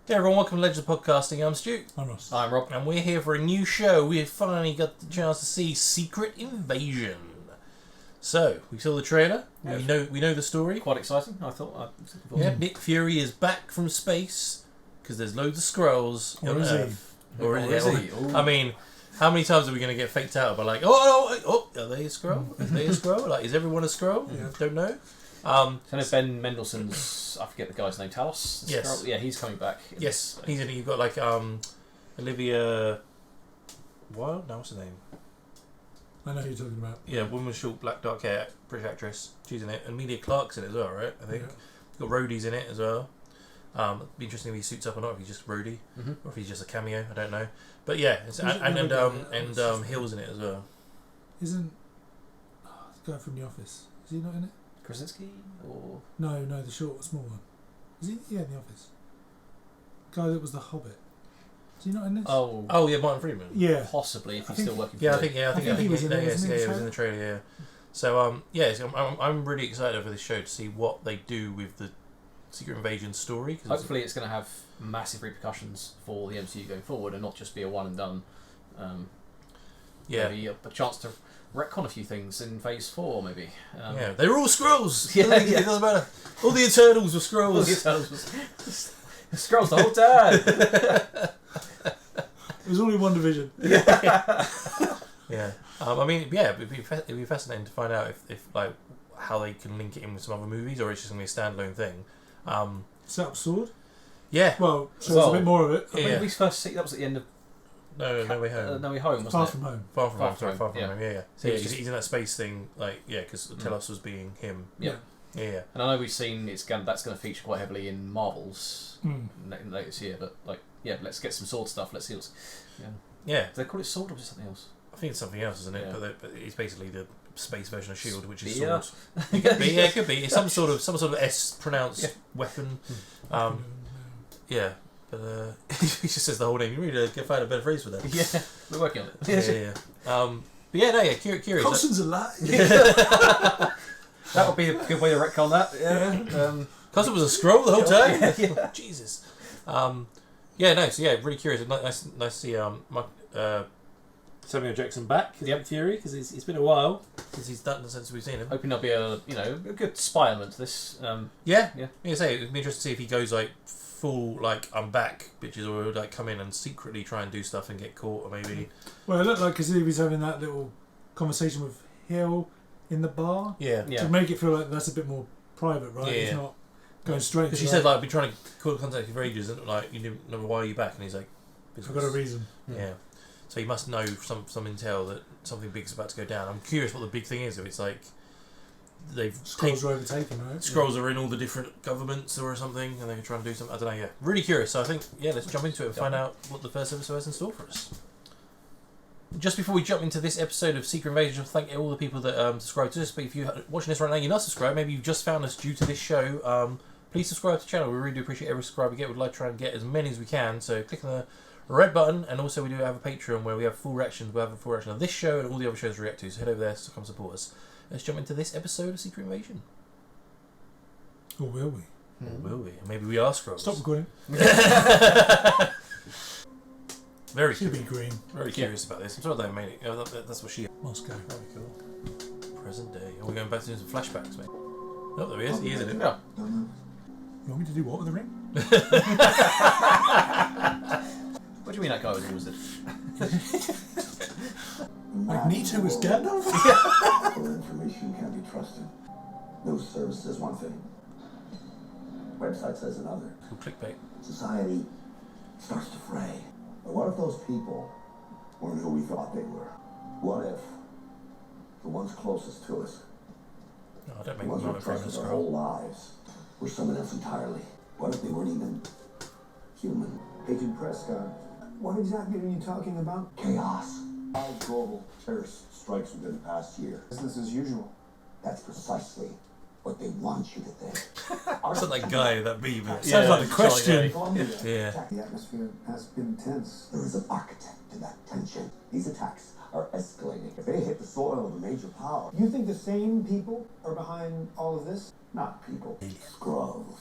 Hey everyone, welcome to Legends of Podcasting. I'm Stu. I'm Ross. I'm Rob. And we're here for a new show. We've finally got the chance to see Secret Invasion. So, we saw the trailer. Yeah. We know the story. Quite exciting, I thought. Yeah, Nick Fury is back from space because there's loads of Skrulls. Or on is he? Earth. Or is he? Ooh. I mean, how many times are we going to get faked out by like, oh, are they a Skrull? Are they a Skrull? Like, is everyone a Skrull? Yeah. Don't know. So Ben Mendelsohn's, I forget the guy's name, Talos? Yes. Yeah, he's coming back. Yes, he's in it. You've got like Olivia Wilde? No, what's her name? I know who you're talking about. Yeah, woman with short black dark hair, British actress. She's in it. And Emilia Clarke's in it as well, right? I think. Yeah. Got Rhodey's in it as well. It'd be interesting if he suits up or not, if he's just Rhodey, or if he's just a cameo. I don't know. But yeah, it's, and Hill's in it as well. Isn't the guy from The Office? Is he not in it? Krasinski? Or... No, the small one. Is he? Yeah, in The Office. Guy that was the Hobbit. Is he not in this? Oh yeah, Martin Freeman. Yeah. Possibly, if he's think- still working for Yeah, I the- think he was in it, wasn't he, he the was in the trailer. Yeah. So I'm really excited for this show to see what they do with the Secret Invasion story. Hopefully it's going to have massive repercussions for the MCU going forward and not just be a one and done. Maybe a chance to retcon a few things in Phase 4, maybe. Yeah, they were all Skrulls. Yeah, It doesn't matter. All the Eternals were Skrulls. All the Eternals was Skrulls the whole time. It was only one division. Yeah. I mean, yeah, it'd be fascinating to find out if like how they can link it in with some other movies, or it's just going to be a standalone thing. Set up sword. Yeah. Well, shows a bit more of it. Yeah. When did we first see that was at the end of No Way Home. No Way Home, wasn't Far it? from home. Far from Far home. From Sorry, Home, Far from yeah. home. Yeah. So Yeah, he's he's in that space thing, like because Telos was being him. Yeah. Yeah. And I know we've seen that's going to feature quite heavily in Marvels later this year, but let's get some sword stuff. Let's see what's. Yeah. Do they call it sword or is it something else? I think it's something else, isn't it? Yeah. But it's basically the space version of Shield, which is Yeah. sword. It could be. Yeah, it could be. It's some sort of S pronounced weapon. Yeah. But he just says the whole name. You need to find a better phrase for that. Yeah, we're working on it. Yeah. But yeah, curious. Coulson's alive. That would be a good way to retcon that. Yeah. Coulson was a scroll the whole time. Yeah. Jesus. Really curious. Nice to see Samuel Jackson back in theory because it's been a while since we've seen him. Hoping there'll be a good spy element to this. Yeah. It'd be interesting to see if he goes like full like I'm back bitches, or like come in and secretly try and do stuff and get caught, or maybe. Well, it looked like because he was having that little conversation with Hill in the bar. Yeah. To make it feel like that's a bit more private, right? Yeah. It's not going straight. Because she said like I've been trying to call contact you for ages, and like you didn't know why are you back, and he's like, I've got a reason. Yeah. So he must know some intel that something big's about to go down. I'm curious what the big thing is. If it's like they've Skrulls were overtaken, right? Skrulls are in all the different governments or something, and they're trying to do something. I don't know. Yeah, really curious. So I think let's jump into it and find out what the first episode has in store for us. Just before we jump into this episode of Secret Invasion, thank all the people that subscribe to us. But if you're watching this right now, you're not subscribed. Maybe you've just found us due to this show. Please subscribe to the channel. We really do appreciate every subscribe we get. We'd like to try and get as many as we can. So click on the red button, and also we do have a Patreon where we have full reactions. We have a full reaction of this show and all the other shows we react to. So head over there to come support us. Let's jump into this episode of Secret Invasion. Or will we? Or will we? Maybe we are Skrulls. Stop recording. Very She'll curious. be green. Very curious about this. I'm sorry they made it. That's what she. Moscow. Very cool. Present day. Are we going back to some flashbacks, mate? Oh, there he is. He is in it. Yeah. You want me to do what with the ring? What do you mean that guy was always Magneto was Gandalf? Full information can't be trusted. News service says one thing. Website says another. Cool clickbait. Society starts to fray. But what if those people weren't who we thought they were? What if the ones closest to us, No, I don't the make ones them we've a famous trusted our scroll. whole lives, were someone else entirely? What if they weren't even human? Agent Prescott, what exactly are you talking about? Chaos. 5 global terrorist strikes within the past year. Business as usual. That's precisely what they want you to think. Sounds like that guy, that meme. Sounds like a question. Columbia. Yeah. The atmosphere has been tense. There is an architect to that tension. These attacks are escalating. If they hit the soil of a major power, You think the same people are behind all of this? not people, Skrulls.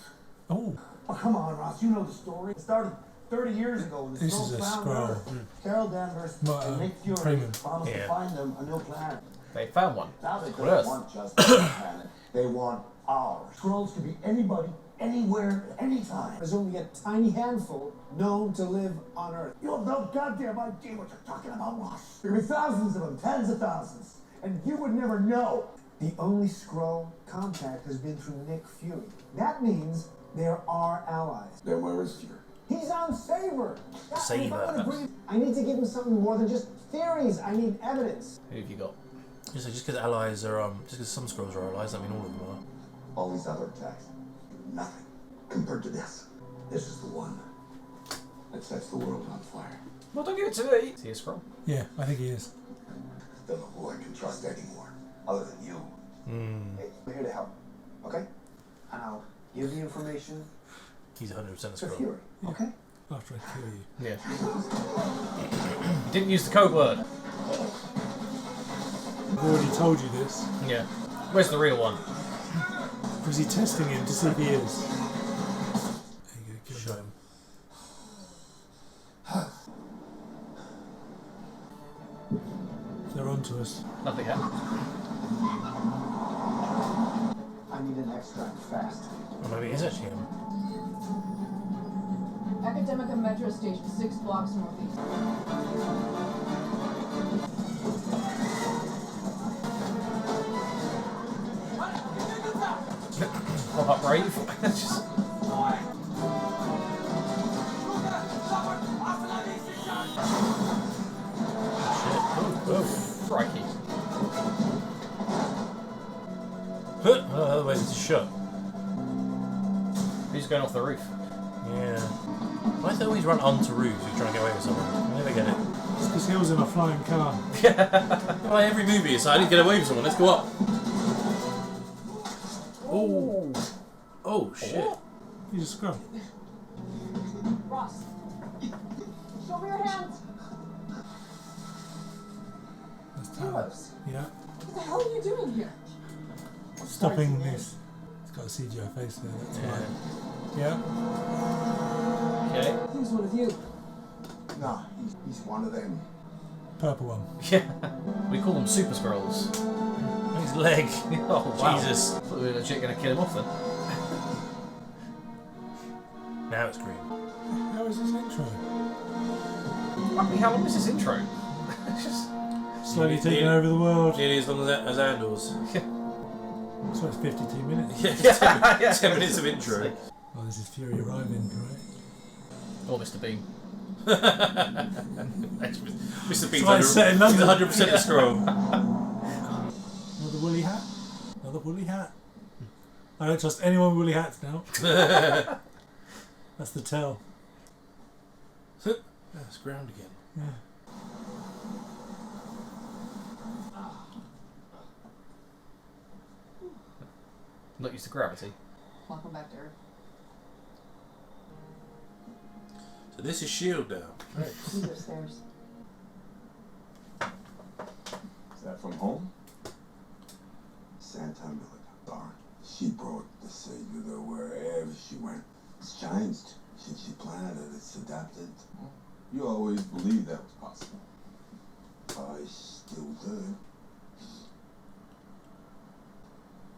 Oh. Oh, come on, Ross. You know the story. It started 30 years ago when the This Skrulls is a found scroll. Earth. Carol Danvers Well, and Nick Fury premium. promised Yeah. to find them a new planet. They found one. Now they What don't else? want just a planet. They want ours. Skrulls can be anybody, anywhere, anytime. There's only a tiny handful known to live on Earth. You have no goddamn idea what you're talking about, Ross. There are thousands of them, tens of thousands. And you would never know. The only Skrull contact has been through Nick Fury. That means they're our allies. Then where is Fury? He's on Saber. Saber. If I'm gonna bring- I need to give him something more than just theories. I need evidence. Who have you got? Just because allies are just because some Skrulls are allies, I mean all of them are. All these other attacks, nothing compared to this. This is the one that sets the world on fire. Well, don't give it to me. See a scroll. Yeah, I think he is. Don't know who I can trust anymore, other than you. Hey, we're here to help. Okay? And I'll give the information He's 100% a to Skrull. Fury. Okay? After I kill you. Yeah. You didn't use the code word. I've already told you this. Yeah. Where's the real one? Was he testing him to see if he is? There you go, kill Show him. him. They're on to us. Nothing happened. I need an extract fast. Or maybe it is actually him. Academica Metro Station, 6 blocks northeast. Pop up brave. Just... Crikey. Oh, wait, it's shut. Who's going off the roof? Yeah. Why do they always run onto roofs if you're trying to get away with someone? I never get it. It's because he was in a flying car. Well, every movie is like, I need to get away with someone, let's go up. Oh. Oh, shit. He's a scrub. Ross, show me your hands. That's Tyler. Heroes. Yeah. What the hell are you doing here? Stopping this. It's got a CGI face there, that's why. Yeah. Okay. Who's one of you? Nah, he's one of them. Purple one. Yeah. We call them Super Scrolls. His leg. Oh, wow. Jesus. Thought we were legit going to kill him off then. Now it's green. How is this intro? I mean, how long is this intro? It's just... Slowly taking over the world. Nearly as long as Andor's. So it's 52 minutes. Yeah, 10 minutes of intro. Oh, this is Fury arriving, right? Or Mr. Bean. Mr. Bean's why it's set in London. 100% a scroll. Another woolly hat. Another woolly hat. I don't trust anyone with woolly hats now. That's the tell. That's ground again. Yeah. Not used to gravity. Welcome back to Earth. So this is S.H.I.E.L.D. now. Who's upstairs? Is that from home? Santa Militar. She brought the savior to wherever she went. It's changed since she planted it. It's adapted. You always believed that was possible. I still do.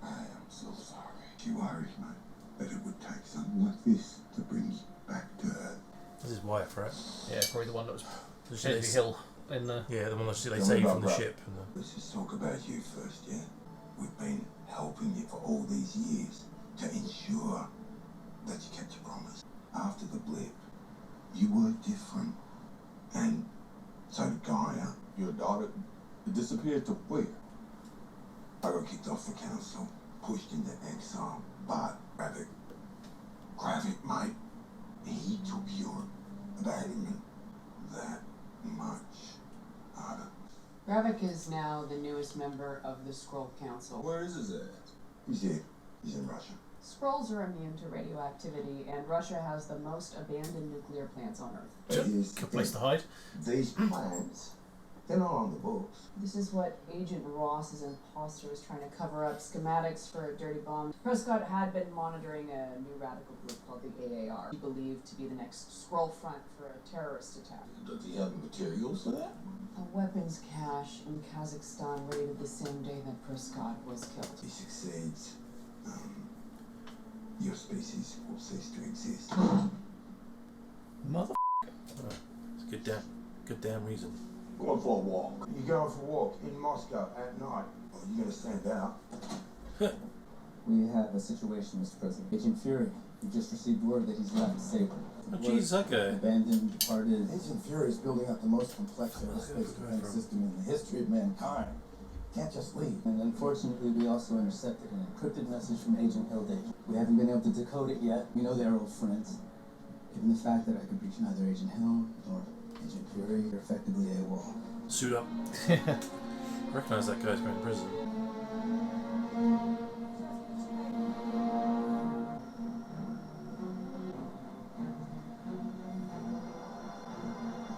I am so sorry. She worried me that it would take something like this to bring you back to Earth. This is wife, right? Yeah, probably the one that was This Henry is- Hill in the... Yeah, the one that they Tell me saved about from the Rob. ship. And Let's just talk about you first, yeah? We've been helping you for all these years to ensure that you kept your promise. After the blip, you were different. And so did Gaia. Your daughter disappeared to where? I got kicked off the council, pushed into exile, but Gravik, mate, he took your abandonment that much harder. Gravik is now the newest member of the Skrull Council. Where is his ass? He's here. He's in Russia. Skrulls are immune to radioactivity, and Russia has the most abandoned nuclear plants on Earth. But here's the Good place thing. to hide. These plans They're not on the books. This is what Agent Ross's imposter was trying to cover up, schematics for a dirty bomb. Prescott had been monitoring a new radical group called the AAR, he believed to be the next scroll front for a terrorist attack. Does he have the materials for that? A weapons cache in Kazakhstan raided the same day that Prescott was killed. If he succeeds, your species will cease to exist. Mother. It's a good damn reason. Going for a walk. You're going for a walk in Moscow at night. Oh, you're gonna stand out. We have a situation, Mr. President. Agent Fury, we just received word that he's left Saber. Oh, jeez, that guy. Abandoned, departed. Agent Fury is building up the most complex aerospace defense system in the history of mankind. Can't just leave. And unfortunately, we also intercepted an encrypted message from Agent Hilde. We haven't been able to decode it yet. We know they're old friends. Given the fact that I could reach neither Agent Hill nor Agent Fury, you're effectively AWOL. Suit up. I recognise that guy's been in prison.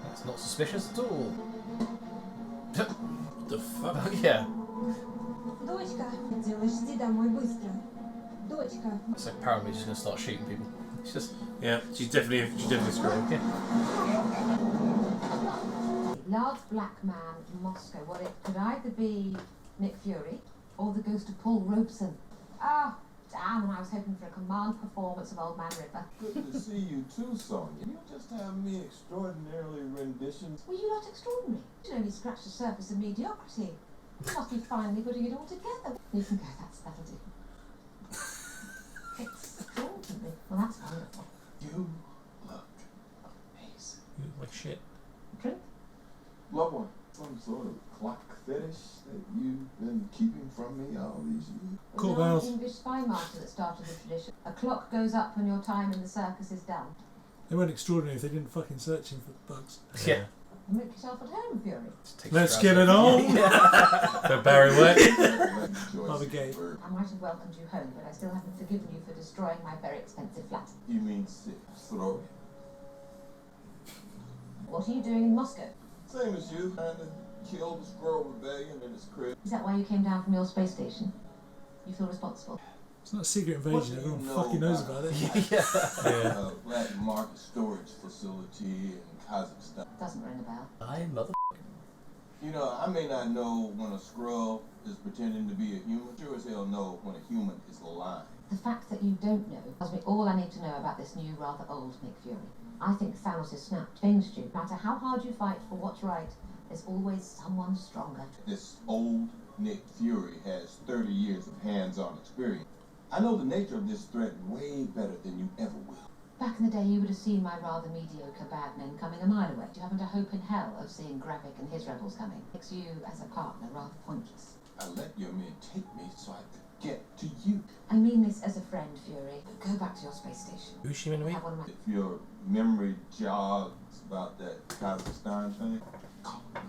That's not suspicious at all. What the fuck? Oh, yeah. Дочка, делаешь, иди домой быстро. Дочка. It's like apparently she's going to start shooting people. It's just... Yeah, she's definitely screwed. Yeah. Large black man in Moscow. Well, it could either be Nick Fury or the ghost of Paul Robeson. Ah, damn, and I was hoping for a command performance of Old Man Ripper. Good to see you too, Sonia. You just have me extraordinarily renditions. Were you not extraordinary? You only scratched the surface of mediocrity. You must be finally putting it all together. You can go, that'll do. Extraordinary. Well, that's wonderful. You look amazing. You look like shit. Drink? Loved one. Some sort of clock fetish that you've been keeping from me all these years. Cool An old bells. English spy master that started the tradition. A clock goes up when your time in the circus is done. They weren't extraordinary if they didn't fucking search him for bugs. Yeah. Make yourself at home, Fury. Let's get it on. For Barry White. Have a game. I might have welcomed you home, but I still haven't forgiven you for destroying my very expensive flat. You mean sick throat? What are you doing in Moscow? Same as you, trying to kill the Squirrel Rebellion in his crib. Is that why you came down from your space station? You feel responsible? It's not a secret invasion. What do you Everyone know fucking knows about about it. Yeah. Black market storage facility in Kazakhstan. Doesn't ring a bell. I mother. You know, I may not know when a Skrull is pretending to be a human. Sure as hell know when a human is lying. The fact that you don't know tells me all I need to know about this new, rather old Nick Fury. I think Thanos' snap changed you. No matter how hard you fight for what's right, there's always someone stronger. This old Nick Fury has 30 years of hands-on experience. I know the nature of this threat way better than you ever will. Back in the day, you would have seen my rather mediocre bad men coming a mile away. You haven't a hope in hell of seeing Gravik and his rebels coming. Makes you, as a partner, rather pointless. I let your men take me so I could get to you. I mean this as a friend, Fury. Go back to your space station. Who's she meant to be? Have one of my... If your memory jogs about that Kazakhstan thing,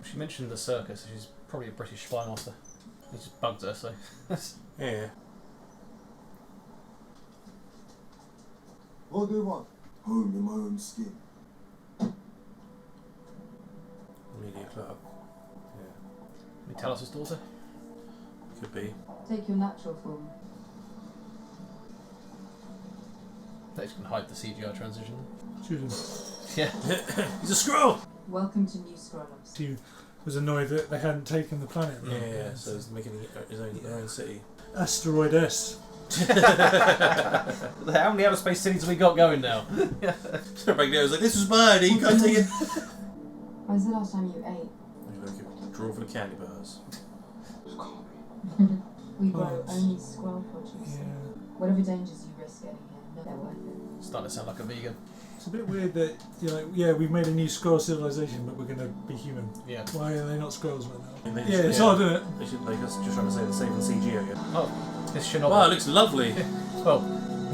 She mentioned the circus. She's probably a British spy master. He just bugged her, so... Yeah. what do you want? Home in my own skin. Media club. Yeah. Can you tell us his daughter? Could be. Take your natural form. They can hide the CGI transition. Shoot him. Yeah. He's a scroll! Welcome to New Scrollos. She was annoyed that they hadn't taken the planet. Yeah, right? yeah, so he's making his own city. Asteroid S. How many outer space cities have we got going now? So back there was like, this was mine, you can't take it. When's the last time you ate? Draw for the candy bars. We grow Plants. only scroll produce. Yeah. Whatever dangers you risk getting here, no, they're worth it. Starting to sound like a vegan. It's a bit weird that you're like, yeah, we've made a new Skrull civilization, but we're going to be human. Yeah. Why are they not Skrulls right now? And they Yeah, just- it's odd, isn't it? They should like us just trying to say the same in CG again. Oh, this Chernobyl. Wow, it looks lovely. Well,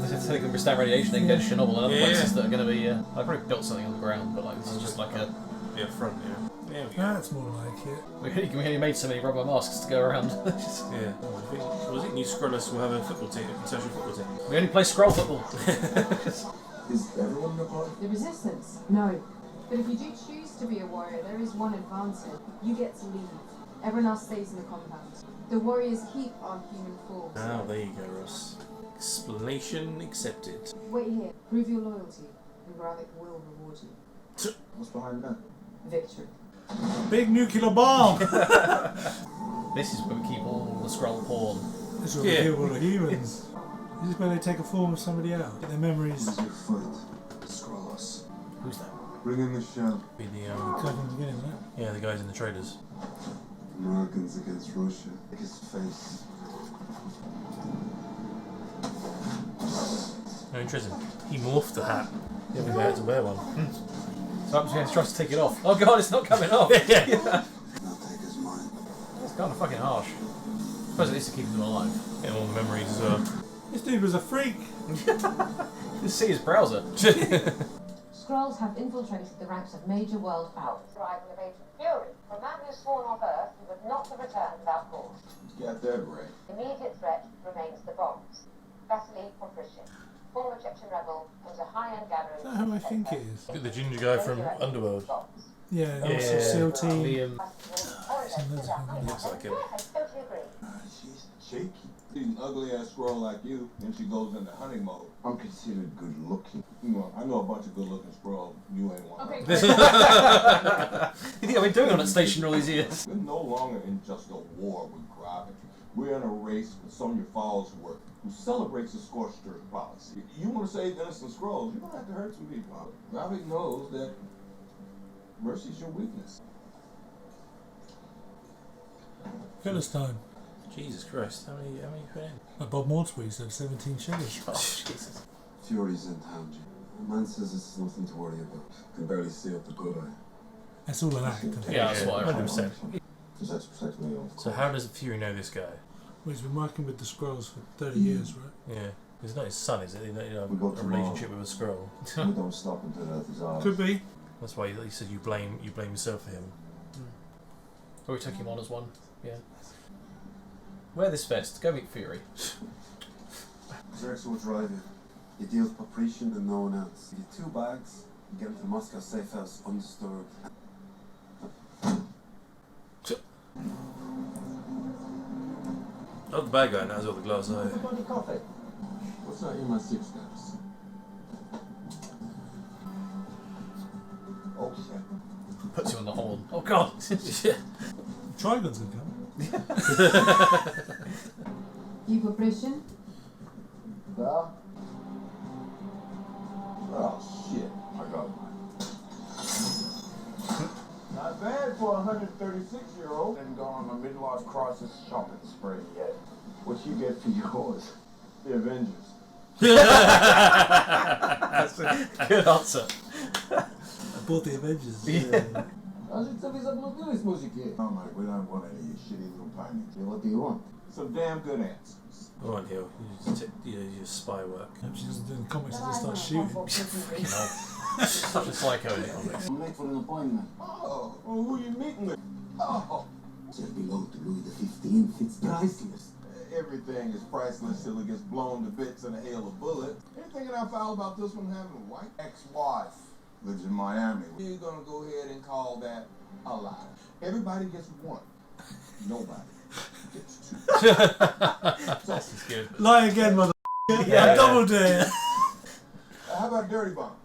if they can withstand radiation, they can go to Chernobyl and other Yeah. places that are going to be... I've already built something on the ground, but like this is just like a... Yeah, front, yeah. There we go. That's more like it. We only made so many rubber masks to go around. Yeah. Was it New Scrollos will have a football team, a social football team? We only play scroll football. Is everyone in the party? The resistance? No. But if you do choose to be a warrior, there is one advantage. You get to leave. Everyone else stays in the compound. The warriors keep our human forms. Oh, there you go, Ross. Explanation accepted. Wait here. Prove your loyalty, and Gravik will reward you. What's behind that? Victory. Big nuclear bomb! This is where we keep all the scroll porn. This is where we kill all the humans. This is where they take a form of somebody else. Get their memories. Who's your foot? Scrollos. Who's that? Bring in the shell. Be the Guy from the beginning, right? yeah, the guys in the traders. Americans against Russia. Take his face. Oh, interesting. He morphed the hat. The other guy had to wear one. So I'm just trying to take it off. Oh god, it's not coming off. Yeah. Now take his mind. It's kind of fucking harsh. I suppose at least to keep them alive. Getting all the memories as well. This dude was a freak. Just see his browser. Skrulls have infiltrated the ranks of major world powers. Arrival of Agent Fury. For a man who's sworn off Earth, he would not have returned without cause. Got that right. Immediate threat remains the bombs. Vasily Poprishchin, former Chechen rebel, was a high-end gatherer. Is that who I think it is? The ginger guy from Underworld. Yeah, Yeah, also SEAL Team. Liam. Looks like him. Yes, I totally agree. She's cheeky. She's an ugly ass squirrel like you, and she goes into hunting mode. I'm considered good looking. Well, I know a bunch of good looking squirrels. You ain't one. Okay, You think I've been doing on that station all these years? We're no longer in just a war with Gravik. We're in a race with some of your followers who celebrates the scorched earth policy. You want to save innocent scrolls, you're going to have to hurt some people. Gravik knows that mercy's your weakness. Philistine. Jesus Christ, how many you put in? Like Bob Maulsbury said, 17 shillings. Oh, Jesus. Fury's in town, Jim. The man says it's nothing to worry about. Can barely see up the good eye. That's all an act. Yeah, that's what I 100%. Does that protect me off? So how does Fury know this guy? Well, he's been working with the Skrulls for 30 years, right? Yeah. It's not his son, is it? You know, We go a tomorrow. relationship with a Skrull. We don't stop until that is ours. Could be. That's why he said you blame yourself for him. Or we took him on as one. Yeah. Wear this vest. Go meet Fury. Xerxes will drive you. He deals Paprician and no one else. You get 2 bags, you get into the Moscow safe house undisturbed. Oh, the bad guy now has all the glass eye. Everybody coffee. What's that in my 6 guys? Oh shit. Puts you on the horn. Oh god. Yeah. Trigon's gonna come. You Poprishchin? Yeah? Oh shit. I got mine. Not bad for a 136-year-old. And gone on a midlife crisis shopping spree yet. What you get for yours? The Avengers. That's a good answer. I bought the Avengers. Yeah. Oh my, we don't want any of your shitty little ponies. Yeah, what do you want? Some damn good answers. Go on, Hill. You your spy work. Hope she doesn't do the comics and just start shooting. Such a psycho in the comics. I'm late for an appointment. Oh, well, who you meeting with? Oh, Just belong to Louis XV. It's priceless. everything is priceless till it gets blown to bits in a hail of bullets. Anything that I foul about this one having a white ex-wife lives in Miami. We're gonna go ahead and call that a lie. Everybody gets 1. Nobody gets 2. That's good. Lie again, mother. Yeah. Double dare. How about Dirty Bomb?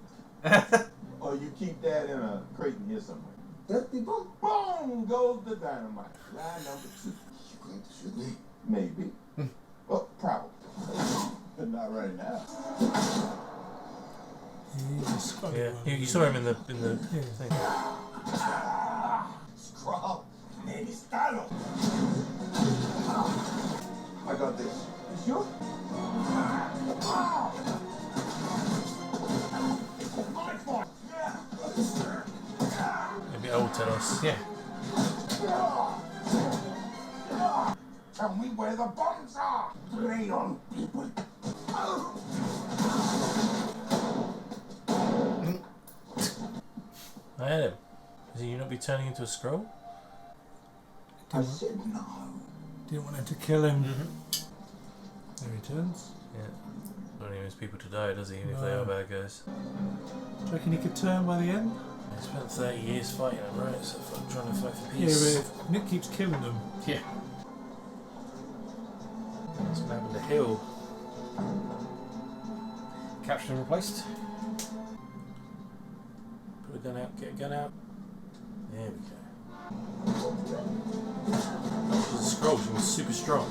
Or you keep that in a crate in here somewhere. Dirty bomb. Boom goes the dynamite. Lie number 2. You going to shoot me? Maybe. Well, probably. But not right now. Yeah, you saw him in the thing. Scrub. Maybe Stalo. I got this. You sure? Maybe old Telos. Yeah. Tell me where the bombs are. Prey on people. I had him. Is he not be turning into a Skrull? I said no. Didn't want him to kill him. Mm-hmm. There he turns. Yeah. Not even his people to die, does he? Even if they are bad guys. Do you reckon he could turn by the end? They spent 30 years fighting them, right? So I'm trying to fight for Yeah, peace. but if Nick keeps killing them. Yeah. What's going to happen to Hill? Captured and replaced. Put a gun out, get a gun out. There we go. She's a scroll, she was super strong.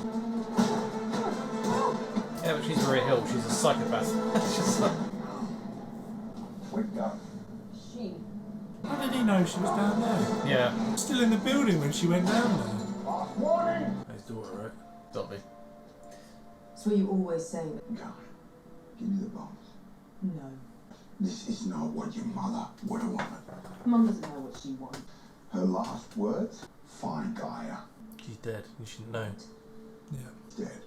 Yeah, but she's Maria Hill. She's a psychopath. She's like, Wake up. She. How did he know she was down there? yeah, Still in the building when she went down there. His daughter, right? Dobby. That's what you always say. God, give me the bones. No. This is not what your mother would have wanted. Mum doesn't know what she wants. Her last words? Fine, Gaia. She's dead. You shouldn't know. Yeah. Dead.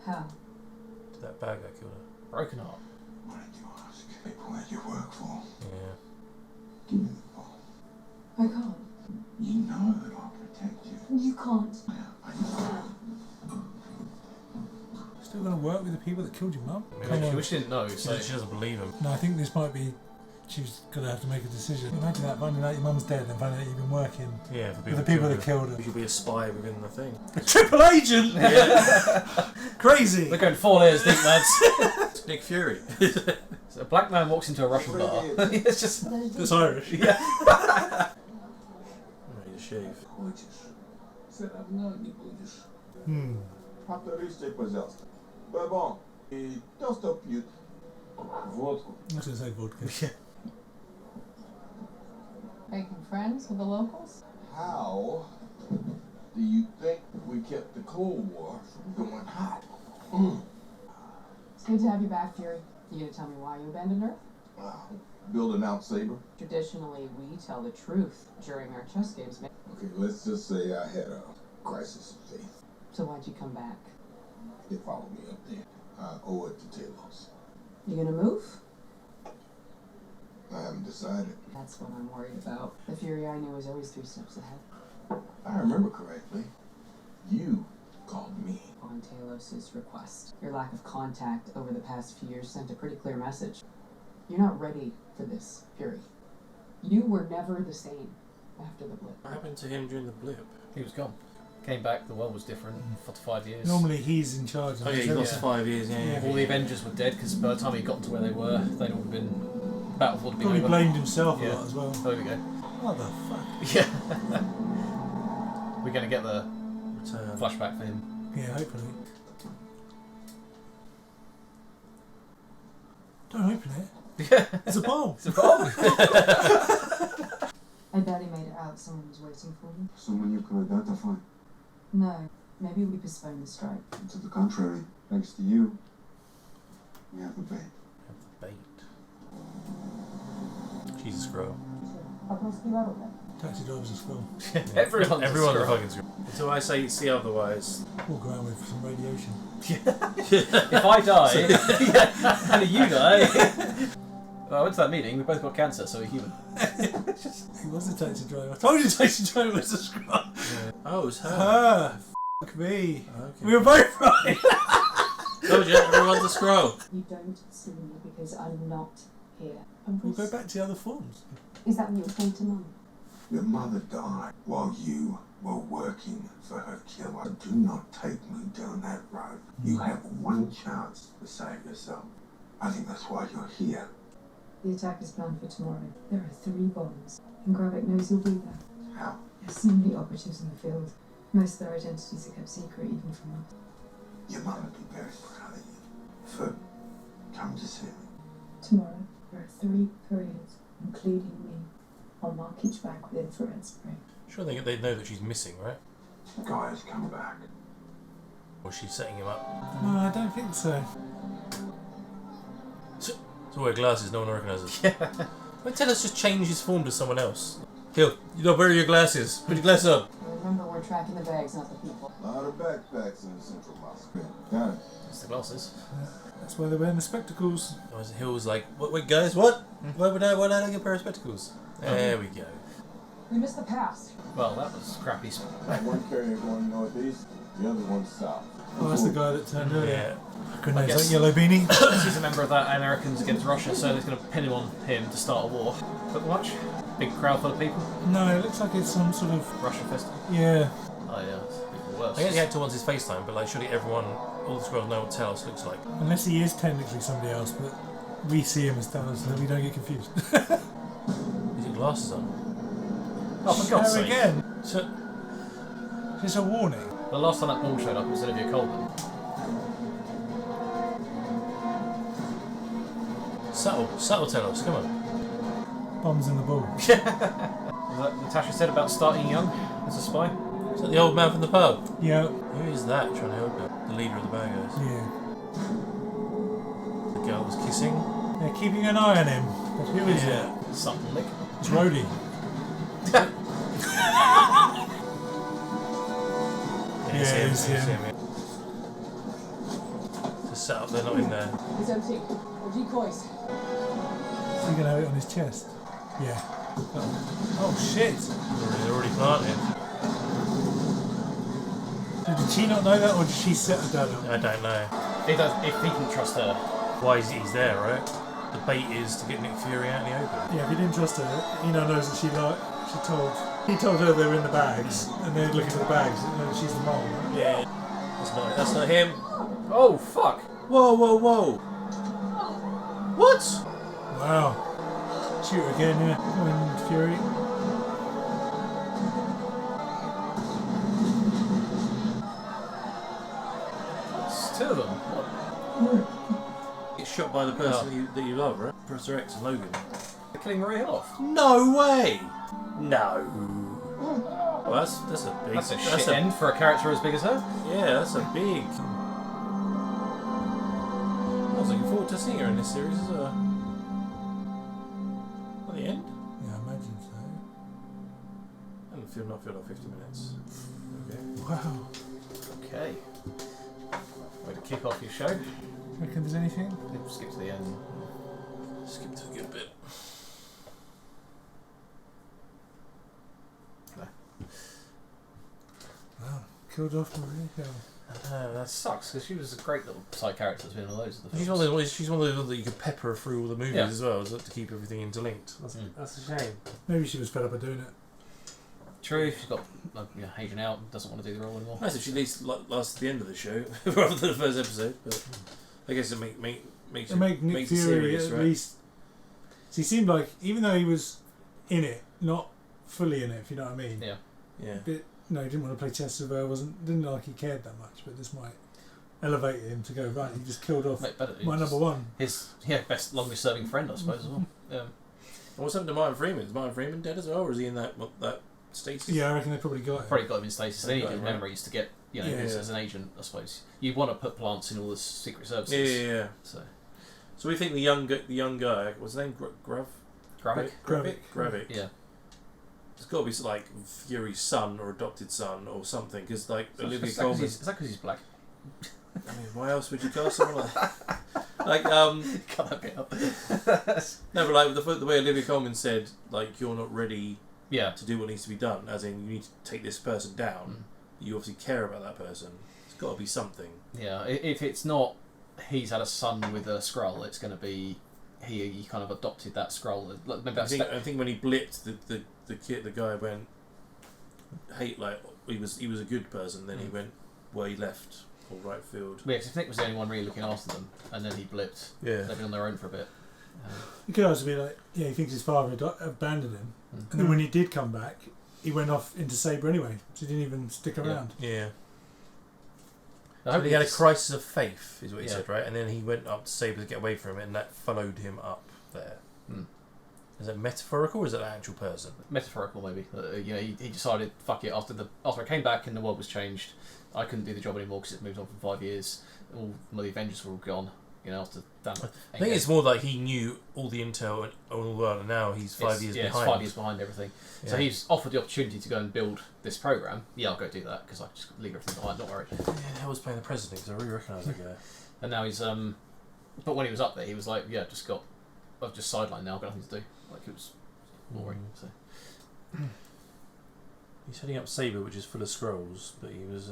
How? Did that bad guy kill her? Broken heart. Why did you ask? People that you work for. Yeah. Give me the bone. I can't. You know that I'll protect you. You can't. I know. Still going to work with the people that killed your mum? She wish she didn't know, so She doesn't believe him. No, I think this might be. She's going to have to make a decision. Imagine that, finding out your mum's dead and finding out you've been working Yeah, for with the people that killed You her. should be a spy within the thing. Triple agent! Crazy! they're going 4 layers deep, lads. It's Nick Fury. So a black man walks into a Russian bar. It's just It's Irish. yeah. I need a shave. Хочешь? Все равно не будешь. Повторите, пожалуйста. Бабон. И то, что пьют. Водку. I was going to say vodka. Making friends with the locals? How do you think we kept the Cold War from going hot? It's good to have you back, Fury. You gonna tell me why you abandoned Earth? Building out Saber. Traditionally, we tell the truth during our chess games. Okay, let's just say I had a crisis of faith. So why'd you come back? They followed me up there. I owe it to Talos. You gonna move? I haven't decided. That's what I'm worried about. The Fury I knew was always 3 steps ahead. I remember correctly. You called me. On Talos' request. Your lack of contact over the past few years sent a pretty clear message. You're not ready for this, Fury. You were never the same after the blip. What happened to him during the blip? He was gone. Came back, the world was different for 5 years. Normally he's in charge. Oh yeah, he lost 5 years, yeah. All the Avengers were dead because by the time he got to where they were, they'd all been. Battle would have been Probably over. blamed himself a Yeah. lot as well. There we go. What the fuck? Yeah. We're going to get the Return. flashback for him. Yeah, hopefully. Don't open it. It's a bomb. It's a bomb. I barely made it out. Someone was waiting for me. Someone you can identify. No. Maybe we postpone the strike. To the contrary, thanks to you, we have the bait. Bait. Jesus Crow. Taxi driver's a scroll. Everyone's Everyone's a a fucking scroll. Until I see otherwise. Walk around with some radiation. If I die, and you die. Well, I went to that meeting, we both got cancer, so we're human. He was a taxi driver. I told you the taxi driver was a scroll. Yeah. Oh, it was her. Ah, fuck me. Okay. We were both right. Told you, everyone's a scroll. You don't see me because I'm not here. We'll go back to the other forms. Is that what you were saying to Mum? Your mother died while you were working for her killer. Do not take me down that road. You have one chance to save yourself. I think that's why you're here. The attack is planned for tomorrow. There are 3 bombs, and Gravik knows you'll be there. How? There's so many operatives in the field. Most of their identities are kept secret, even from us. Your mum would be very proud of you. For come to see me. Tomorrow, there are 3 Koreans, including me. I'll mark each back with infrared spray. Sure, they know that she's missing, right? Guys, come back. Or she's setting him up. No, I don't think so. So wear glasses, no one recognises. Yeah. Why tell us just change his form to someone else? Hill, you don't wear your glasses. Put your glasses up. Remember, we're tracking the bags, not the people. A lot of backpacks in central Moscow. Got it. It's the glasses. That's why they're wearing the spectacles. Hill was like, what, wait guys, what? Why did I get a pair of spectacles? There we go. We missed the pass. Well, that was crappy. One carrier going northeast, the other one south. Oh, that's the guy that turned earlier. Yeah. Grenades guess- like Yellow Beanie. He's a member of that Americans Against Russia, so they're going to pin him on him to start a war. But much? Big crowd full of people? No, it looks like it's some sort of... Russia festival? Yeah. Oh yeah, it's even worse. I guess the actor wants his FaceTime, but like, surely everyone, all the Skrulls know what Talos looks like. Unless he is technically somebody else, but we see him as Talos, so we don't get confused. He's got glasses on. Oh, for God's There sake. again. So, Just a warning. The last time that ball showed up was Olivia Colman. subtle Talos, come on. Bombs in the ball. Was that Natasha said about starting young as a spy? Is that the old man from the pub? Yeah. Who is that trying to help him? The leader of the bad guys. Yeah. The girl was kissing. They're keeping an eye on him. But who is it? Something like. It's Rhodey. It's him, it's him. yeah. Just set up, they're not in there. It's empty. The decoys. Is he going to have it on his chest? Yeah. Oh shit. They're already planted. So did she not know that, or did she set her dad up? I don't know. If he can trust her. Why is he's there, right? The bait is to get Nick Fury out in the open. Yeah, if he didn't trust her, he now knows that he told her they were in the bags, and they're looking for the bags, and she's the mole, right? Yeah. That's not him. Oh fuck! Whoa, whoa, whoa. What? Wow. Shoot her again, yeah. Come on, Fury. It's two of them. Get shot by the person that you love, right? Professor X and Logan. They're killing Maria Hill off. No way! No. Well, that's a big... That's a shit end for a character as big as her. Yeah, that's a big... I was looking forward to seeing her in this series as well. At the end? Yeah, I imagine so. And not feel like 50 minutes. Okay. Wow. Okay. Way to kick off your show. Reckon there's anything? Skip to the end. Skip to a good bit. Wow. Killed off Maria Hill. That sucks because she was a great little side character that's been in loads of the films. She's one of those that you could pepper through all the movies as well, to keep everything interlinked. That's a shame. Maybe she was fed up of doing it. True, she's got aging out, doesn't want to do the role anymore. Nice if she at least lasts at the end of the show rather than the first episode. But I guess it makes Nick makes Fury it serious, at right? least. So he seemed like, even though he was in it, not fully in it, if you know what I mean. Yeah. Yeah. He didn't want to play chess with her. Didn't look like he cared that much. But this might elevate him to go right. He just killed off my number one. His best, longest serving friend, I suppose, as well. What's happened to Martin Freeman? Is Martin Freeman dead as well, or is he in that stasis? Yeah, I reckon they probably got him. Probably got him in stasis. They needed him, memories to get, as an agent, I suppose. You want to put plants in all the secret services. Yeah. So we think the young guy, what's his name? Gravik. Yeah. It's got to be like Fury's son or adopted son or something, because like Olivia Is Colman. that because he's black? I mean, why else would you cast someone like that? Like, Cut that bit up. No, but like the way Olivia Colman said, like, you're not ready to do what needs to be done, as in you need to take this person down. You obviously care about that person. It's got to be something. Yeah, if it's not he's had a son with a Skrull, it's going to be he kind of adopted that Skrull. Maybe I think when he blipped, the guy went he was a good person. Then he went he left or right field. Yeah, because Nick was the only one really looking after them, and then he blipped. Yeah, they've been on their own for a bit. It could also be like, he thinks his father abandoned him, and then when he did come back, he went off into Sabre anyway, so he didn't even stick around. Yeah. So he had a crisis of faith, is what he said, right? And then he went up to Sabre to get away from it, and that followed him up there. Is it metaphorical, or is it an actual person? Metaphorical, maybe. He decided, fuck it. After I came back and the world was changed, I couldn't do the job anymore because it moved on for 5 years. All the Avengers were all gone. After that. I think it's more like he knew all the intel and all the world, and now he's 5 years behind. It's 5 years behind everything. Yeah. So he's offered the opportunity to go and build this program. Yeah, I'll go do that because I just leave everything behind. Not worried. Yeah, I was playing the president because I really recognise that guy. And now he's but when he was up there, he was like, yeah, I've just sidelined now. I've got nothing to do. Like it was boring. So he's heading up Sabre, which is full of scrolls, but he was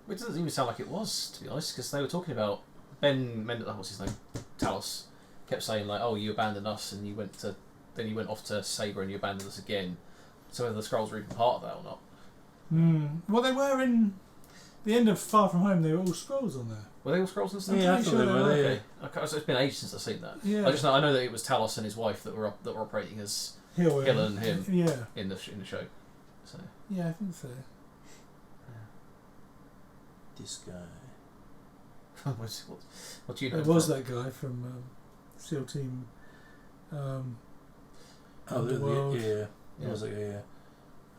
It doesn't even sound like it was, to be honest, because they were talking about what's his name, Talos, kept saying like, "Oh, you abandoned us, and you went off to Saber, and you abandoned us again." So whether the Skrulls were even part of that or not. Well, they were in the end of Far From Home. They were all Skrulls on there. Were they all Skrulls and stuff? Yeah, I thought they were. Okay. So it's been ages since I've seen that. Yeah. I know that it was Talos and his wife that were operating as Hill and him. Yeah. In the show. So. Yeah, I think so. This guy. what do you know? It was that guy from SEAL Team. Underworld. Yeah. It was like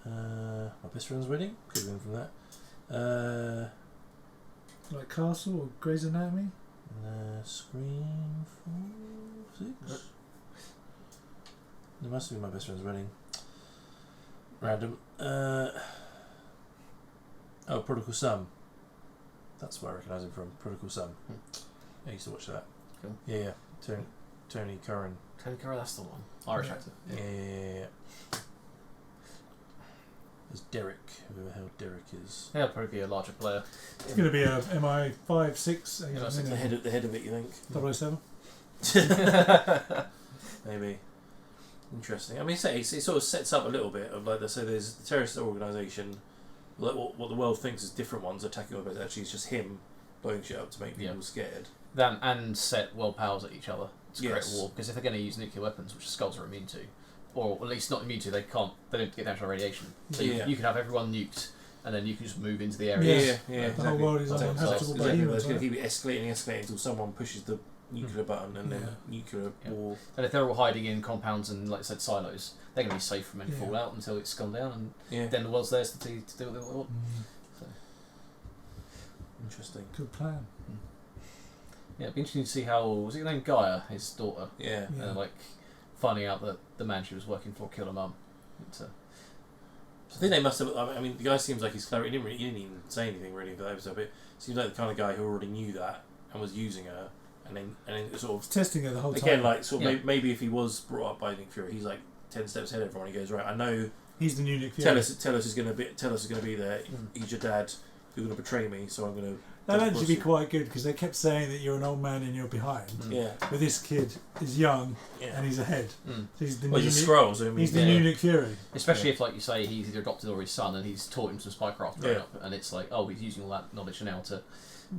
my best friend's wedding. Could have been from that. Like Castle or Grey's Anatomy. Scream 4, 6. It must have been my best friend's wedding. Random. Prodigal Son. That's where I recognise him from. Prodigal Son. I used to watch that. Cool. Yeah. Tony Curran. Tony Curran, that's the one. Irish actor. Yeah. There's Derek, whoever the hell Derek is. Yeah, probably be a larger player. It's going to be a MI5, 6. Yeah, that's like the head of it, you think? 007. Maybe. Interesting. I mean, it sort of sets up a little bit of like there's the terrorist organisation, like what the world thinks is different ones attacking, but actually it's just him blowing shit up to make people scared. Then and set world powers at each other to create Yes. a war, because if they're going to use nuclear weapons, which the Skrulls are immune to, or at least not immune to, they don't get natural radiation. So you can have everyone nuked, and then you can just move into the area. Yeah. The whole world is uninhabitable by humans. It's going to keep escalating until someone pushes the nuclear button and then nuclear war. And if they're all hiding in compounds and, like I said, silos, they're going to be safe from any fallout until it's gone down, and then the world's theirs to do what they want. So. Interesting. Good plan. Yeah, it'd be interesting to see how was it named Gaia, his daughter. Yeah. Like finding out that the man she was working for killed her mum. I think they must have. I mean, the guy seems like he's clever. He didn't even say anything really for that episode, but it seems like the kind of guy who already knew that and was using her, and then sort of testing her the whole time. Again, like sort of maybe if he was brought up by Nick Fury, he's like 10 steps ahead of everyone. He goes, right, I know. He's the new Nick Fury. Tell us is going to be there. He's your dad. You're going to betray me, so I'm going to. That'd actually be quite good because they kept saying that you're an old man and you're behind. Yeah. But this kid is young and he's ahead. Mm. So he's the he's a Skrull, so he's the new Nick Fury. Especially if, like you say, he's either adopted or his son, and he's taught him some spycraft growing up, and it's like, oh, he's using all that knowledge now to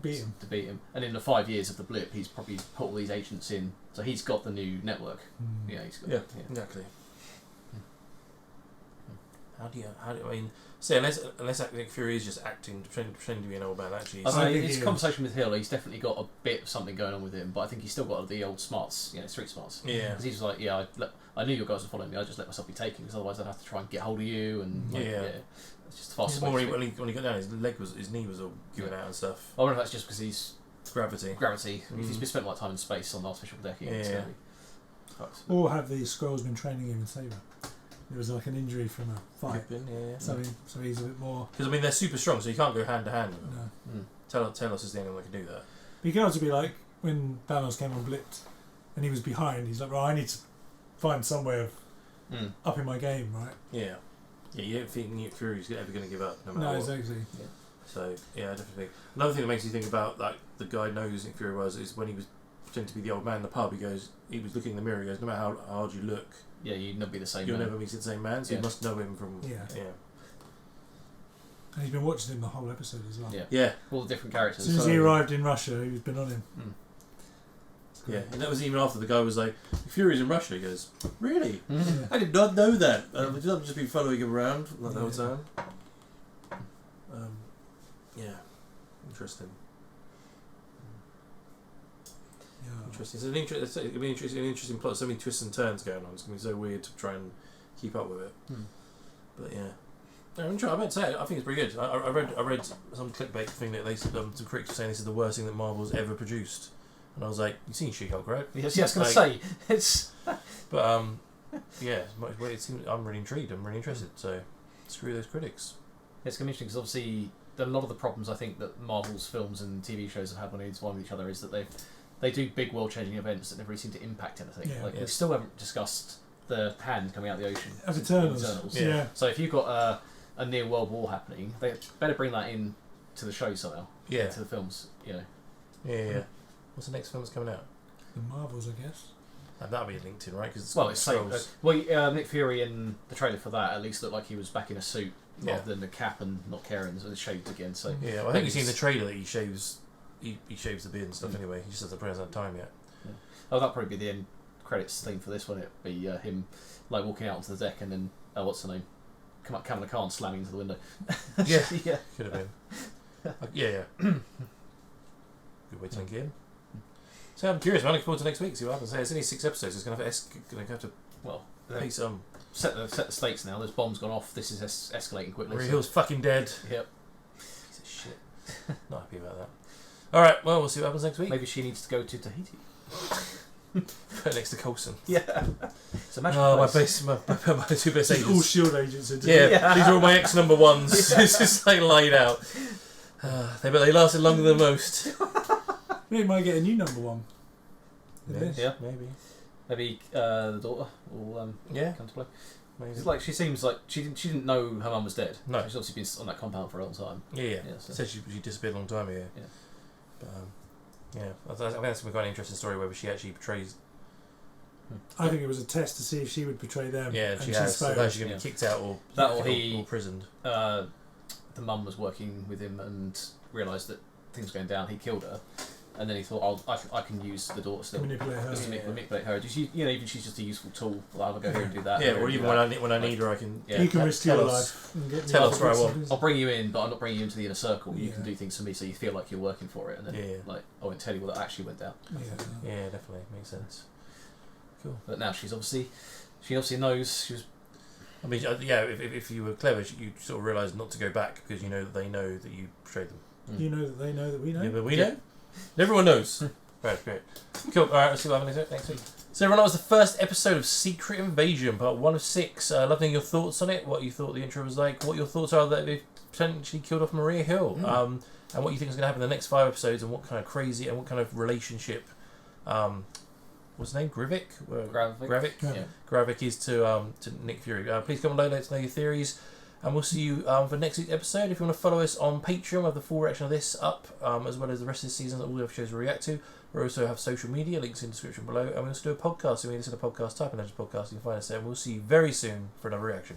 beat him. And in the 5 years of the blip, he's probably put all these agents in, so he's got the new network. Yeah, he's got. Exactly. How do I mean? So unless Nick Fury is just acting, pretending to be an old man, actually. I mean, his conversation with Hill, he's definitely got a bit of something going on with him, but I think he's still got the old smarts, street smarts. Yeah. Because he's like, I knew you guys were following me. I just let myself be taken, because otherwise I'd have to try and get hold of you, and it's just fast. When he got down, his knee was all giving out and stuff. I wonder if that's just because he's gravity. If he's spent a lot of time in space on artificial decking. Or have the Skrulls been training him in Saber? It was like an injury from a fight. So he's a bit more. Because I mean, they're super strong, so you can't go hand to hand with them. No. Talos is the only one that can do that. But you can also be like when Thanos came on Blipped, and he was behind. He's like, right, I need to find some way of upping my game, right? Yeah. Yeah, you don't think Nick Fury's ever going to give up, no matter No, what. exactly. Yeah. So yeah, definitely. Another thing that makes you think about like the guy knows Nick Fury was is when he was pretending to be the old man in the pub. He was looking in the mirror. He goes, no matter how hard you look. Yeah, you'd never be the same. You'll never be the same man, so you must know him from. Yeah. Yeah. And he's been watching him the whole episode as well. Yeah. All the different characters. As soon as he arrived in Russia, he's been on him. Yeah, and that was even after the guy was like, Fury's in Russia. He goes, really? Mm. I did not know that. I've just been following him around like the whole time. Yeah, interesting. Interesting. It's an interesting plot. So many twists and turns going on. It's going to be so weird to try and keep up with it. But yeah, I meant to say I think it's pretty good. I read some clickbait thing that they some critics were saying this is the worst thing that Marvel's ever produced, and I was like, you've seen She-Hulk, right? Yes, I was going to say it's. But yeah, I'm really intrigued. I'm really interested. So screw those critics. It's going to be interesting because obviously a lot of the problems I think that Marvel's films and TV shows have had when they intertwine with each other is that they do big world-changing events that never really seem to impact anything. Yeah. We still haven't discussed the hand coming out of the ocean. Eternals. Yeah. So if you've got a near world war happening, they better bring that in to the show somehow. Yeah. To the films, you know. Yeah. What's the next film that's coming out? The Marvels, I guess. That'll be linked in, right? Because Well, it's same. Nick Fury in the trailer for that at least looked like he was back in a suit rather than a cap and not caring, so shaved again. So yeah, well, I think you've seen the trailer that he shaves. He shaves the beard and stuff anyway. He just hasn't had time yet. Yeah. Oh, that'll probably be the end credits thing for this one. It'd be him like walking out onto the deck and then what's her name? Kamala Khan slamming into the window. Yeah, yeah, could have been. Yeah. Good way to link it in. So I'm curious. I'm looking forward to next week. See what happens. There's only 6 episodes. It's going to have to pay some. Set the stakes now. There's bombs gone off. This is escalating quickly. Maria Hill's fucking dead. Yep. Piece of shit. Not happy about that. All right. Well, we'll see what happens next week. Maybe she needs to go to Tahiti. Next to Coulson. Yeah. It's a magical place. My 2 best agents. All SHIELD agents are Yeah, these are all my ex number ones. It's just like laid out. They lasted longer than most. We might get a new number 1. Yeah. Maybe the daughter will come to play. Maybe. It's like she seems like she didn't know her mum was dead. No. She's obviously been on that compound for a long time. Yeah. So. Said she disappeared a long time ago. Yeah. But I think that's quite an interesting story where she actually portrays. I think it was a test to see if she would betray them. Yeah, and she has. So she's going to be kicked out or imprisoned. The mum was working with him and realised that things were going down. He killed her. And then he thought, I can use the daughter still. Manipulate her. Just to manipulate her. Even she's just a useful tool. I'll go here and do that. Yeah, or even when I need her, I can. You can risk your life. And get tell us where I want. I'll bring you in, but I'm not bringing you into the inner circle. You can do things for me, so you feel like you're working for it. And then, I won't tell you what actually went down. Yeah, definitely makes sense. Cool. But now she obviously knows she was. I mean, if you were clever, you sort of realise not to go back because you know that they know that you betrayed them. You know that they know that we know. Yeah, but we know. Everyone knows. Right, great. Cool. Alright, let's see what happens next week. So everyone, that was the first episode of Secret Invasion, part 1 of 6. Love to hear your thoughts on it, what you thought the intro was like, what your thoughts are that they've potentially killed off Maria Hill, and what you think is going to happen in the next 5 episodes, and what kind of crazy, and what kind of relationship, what's his name? Gravik? Gravik. Yeah. Gravik is to Nick Fury. Please comment below, let us know your theories. And we'll see you for next week's episode. If you want to follow us on Patreon, we have the full reaction of this up, as well as the rest of the season, all the other shows we react to. We also have social media, links in the description below. And we also do a podcast. So if you listen to a podcast, type in Legends Podcast, you can find us there. And we'll see you very soon for another reaction.